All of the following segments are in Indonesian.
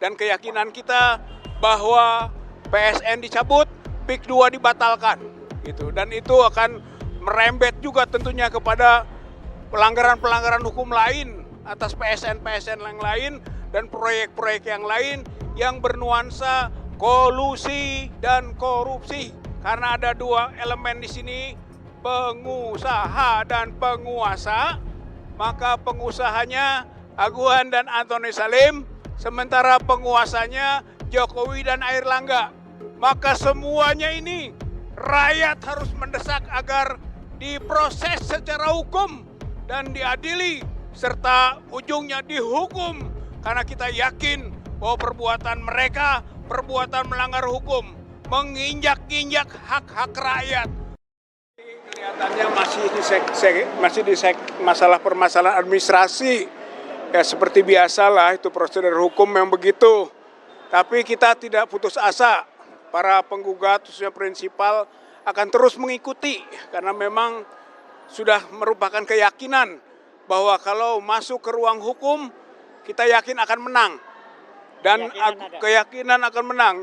dan keyakinan kita bahwa PSN dicabut, PIK 2 dibatalkan gitu. Dan itu akan merembet juga tentunya kepada pelanggaran-pelanggaran hukum lain atas PSN-PSN yang lain dan proyek-proyek yang lain yang bernuansa kolusi dan korupsi. Karena ada dua elemen di sini, pengusaha dan penguasa, maka pengusahanya Aguan dan Antoni Salim, sementara penguasanya Jokowi dan Airlangga. Maka semuanya ini rakyat harus mendesak agar diproses secara hukum dan diadili serta ujungnya dihukum, karena kita yakin bahwa perbuatan mereka perbuatan melanggar hukum, menginjak-injak hak-hak rakyat. Kelihatannya masih di masalah permasalahan administrasi. Ya seperti biasalah, itu prosedur hukum yang begitu. Tapi kita tidak putus asa. Para penggugat, khususnya prinsipal, akan terus mengikuti. Karena memang sudah merupakan keyakinan bahwa kalau masuk ke ruang hukum, kita yakin akan menang. Dan keyakinan akan menang.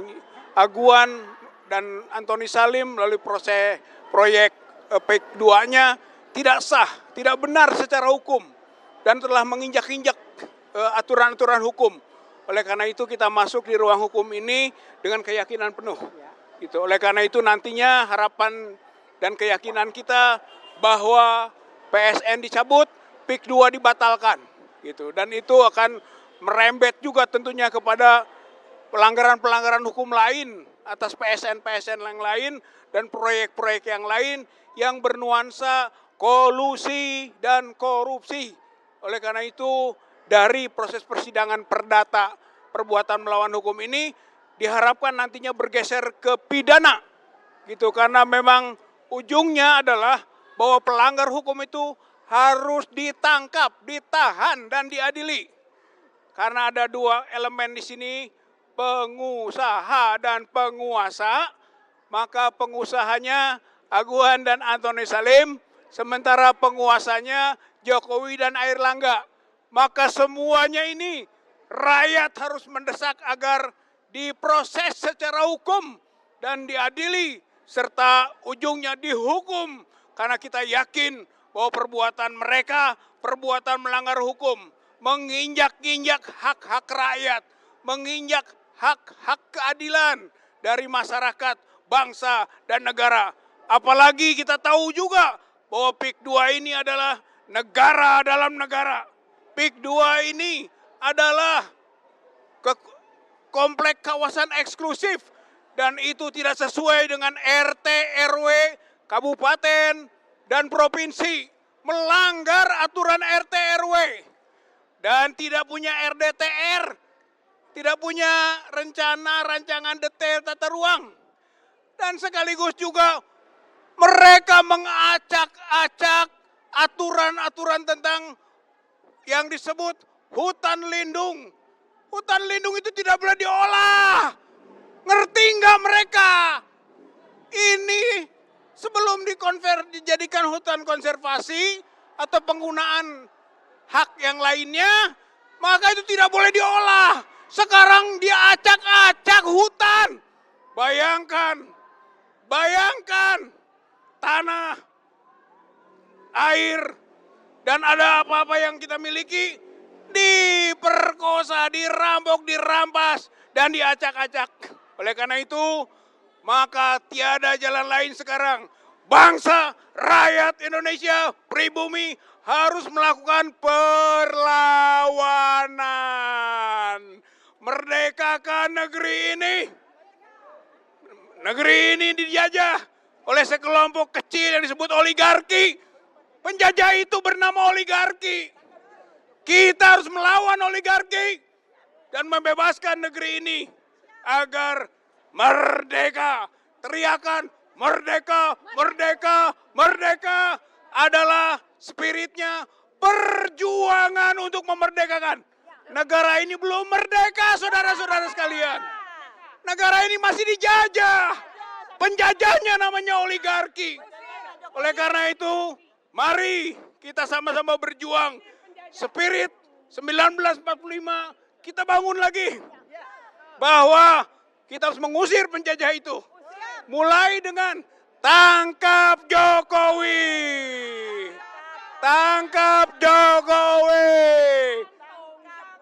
Aguan dan Antoni Salim melalui proses proyek PIK 2-nya tidak sah, tidak benar secara hukum. Dan telah menginjak-injak aturan-aturan hukum. Oleh karena itu kita masuk di ruang hukum ini dengan keyakinan penuh. Gitu. Oleh karena itu nantinya harapan dan keyakinan kita bahwa PSN dicabut, PIK 2 dibatalkan. Gitu. Dan itu akan merembet juga tentunya kepada pelanggaran-pelanggaran hukum lain atas PSN-PSN yang lain dan proyek-proyek yang lain yang bernuansa kolusi dan korupsi. Oleh karena itu, dari proses persidangan perdata perbuatan melawan hukum ini diharapkan nantinya bergeser ke pidana. Gitu, karena memang ujungnya adalah bahwa pelanggar hukum itu harus ditangkap, ditahan dan diadili. Karena ada dua elemen di sini, pengusaha dan penguasa, maka pengusahanya Aguan dan Antoni Salim, sementara penguasanya Jokowi dan Airlangga. Maka semuanya ini rakyat harus mendesak agar diproses secara hukum dan diadili serta ujungnya dihukum, karena kita yakin bahwa perbuatan mereka perbuatan melanggar hukum, menginjak-injak hak-hak rakyat, menginjak hak-hak keadilan dari masyarakat, bangsa, dan negara. Apalagi kita tahu juga bahwa PIK 2 ini adalah negara dalam negara. PIK 2 ini adalah komplek kawasan eksklusif dan itu tidak sesuai dengan RT, RW, kabupaten, dan provinsi. Melanggar aturan RT, RW dan tidak punya RDTR, tidak punya rancangan detail tata ruang. Dan sekaligus juga mereka mengacak-acak aturan-aturan tentang yang disebut hutan lindung. Hutan lindung itu tidak boleh diolah. Ngerti nggak mereka? Ini sebelum dijadikan hutan konservasi atau penggunaan hak yang lainnya, maka itu tidak boleh diolah. Sekarang dia acak-acak hutan. Bayangkan tanah, air, dan ada apa-apa yang kita miliki diperkosa, dirampok, dirampas, dan diacak-acak. Oleh karena itu, maka tiada jalan lain sekarang. Bangsa, rakyat Indonesia, pribumi harus melakukan perlawanan. Merdekakan negeri ini. Negeri ini dijajah oleh sekelompok kecil yang disebut oligarki. Penjajah itu bernama oligarki. Kita harus melawan oligarki dan membebaskan negeri ini agar merdeka. Teriakan merdeka, merdeka, merdeka adalah spiritnya perjuangan untuk memerdekakan. Negara ini belum merdeka, saudara-saudara sekalian. Negara ini masih dijajah. Penjajahnya namanya oligarki. Oleh karena itu, mari kita sama-sama berjuang. Spirit 1945 kita bangun lagi. bahwa kita harus mengusir penjajah itu. Mulai dengan tangkap Jokowi. Tangkap Jokowi.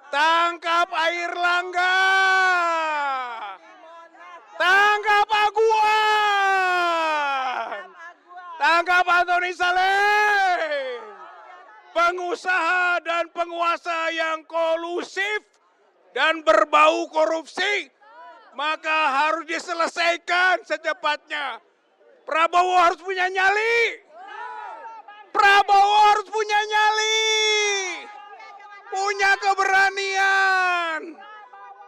Tangkap Airlangga. Tangkap Aguan. Tangkap Antoni Saleh. Pengusaha dan penguasa yang kolusif dan berbau korupsi, maka harus diselesaikan secepatnya. Prabowo harus punya nyali. Prabowo harus punya nyali. Punya keberanian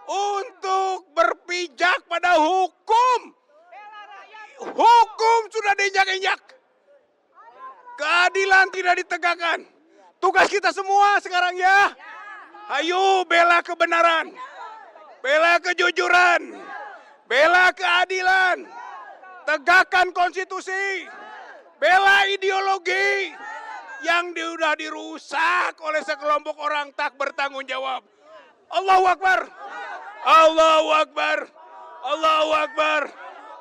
untuk berpijak pada hukum. Hukum sudah diinjak-injak. Keadilan tidak ditegakkan. Tugas kita semua sekarang ya. Ayo bela kebenaran. Bela kejujuran. Bela keadilan. Tegakkan konstitusi. Bela ideologi yang sudah dirusak oleh sekelompok orang tak bertanggung jawab. Allahu Akbar. Allahu Akbar. Allahu Akbar.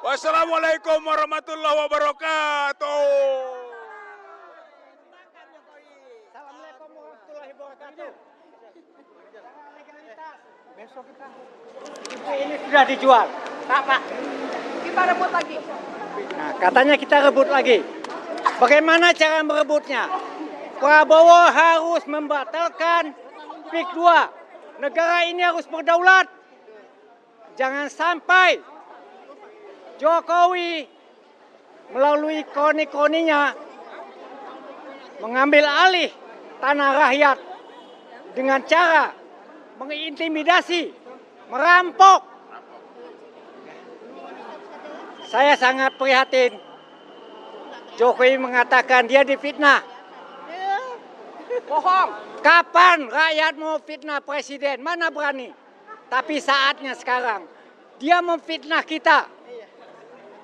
Wassalamualaikum warahmatullahi wabarakatuh. Assalamualaikum warahmatullahi wabarakatuh. Besok kita ini sudah dijual. Pak, kita rebut lagi. Nah, katanya kita rebut lagi. Bagaimana cara merebutnya? Prabowo harus membatalkan PIK 2. Negara ini harus berdaulat. Jangan sampai Jokowi melalui kroni-kroninya mengambil alih tanah rakyat dengan cara mengintimidasi, merampok. Saya sangat prihatin. Jokowi mengatakan dia difitnah. Bohong. Kapan rakyat mau fitnah presiden? Mana berani? Tapi saatnya sekarang. Dia memfitnah kita.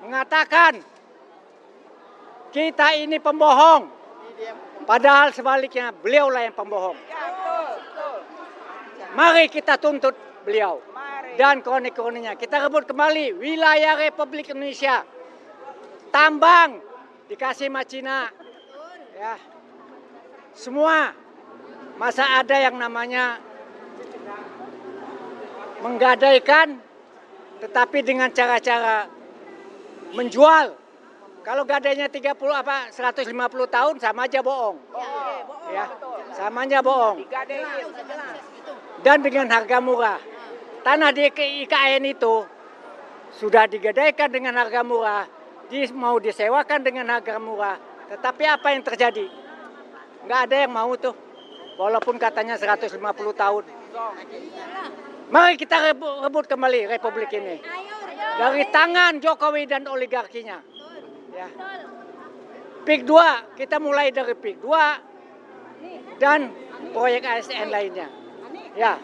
Mengatakan kita ini pembohong. Padahal sebaliknya beliaulah yang pembohong. Mari kita tuntut beliau. Dan kroni-kroninya. Kita rebut kembali wilayah Republik Indonesia. Tambang dikasih sama Cina. Ya. Semua. Masa ada yang namanya menggadaikan tetapi dengan cara-cara menjual. Kalau gadainya 150 tahun sama aja bohong. Ya, sama aja bohong. Dan dengan harga murah. Tanah di IKN itu sudah digadaikan dengan harga murah, mau disewakan dengan harga murah. Tetapi apa yang terjadi? Nggak ada yang mau tuh. Walaupun katanya 150 tahun. Mari kita rebut kembali Republik ini. Dari tangan Jokowi dan oligarkinya. Ya. PIK 2, kita mulai dari PIK 2 dan proyek ASN lainnya. Ya.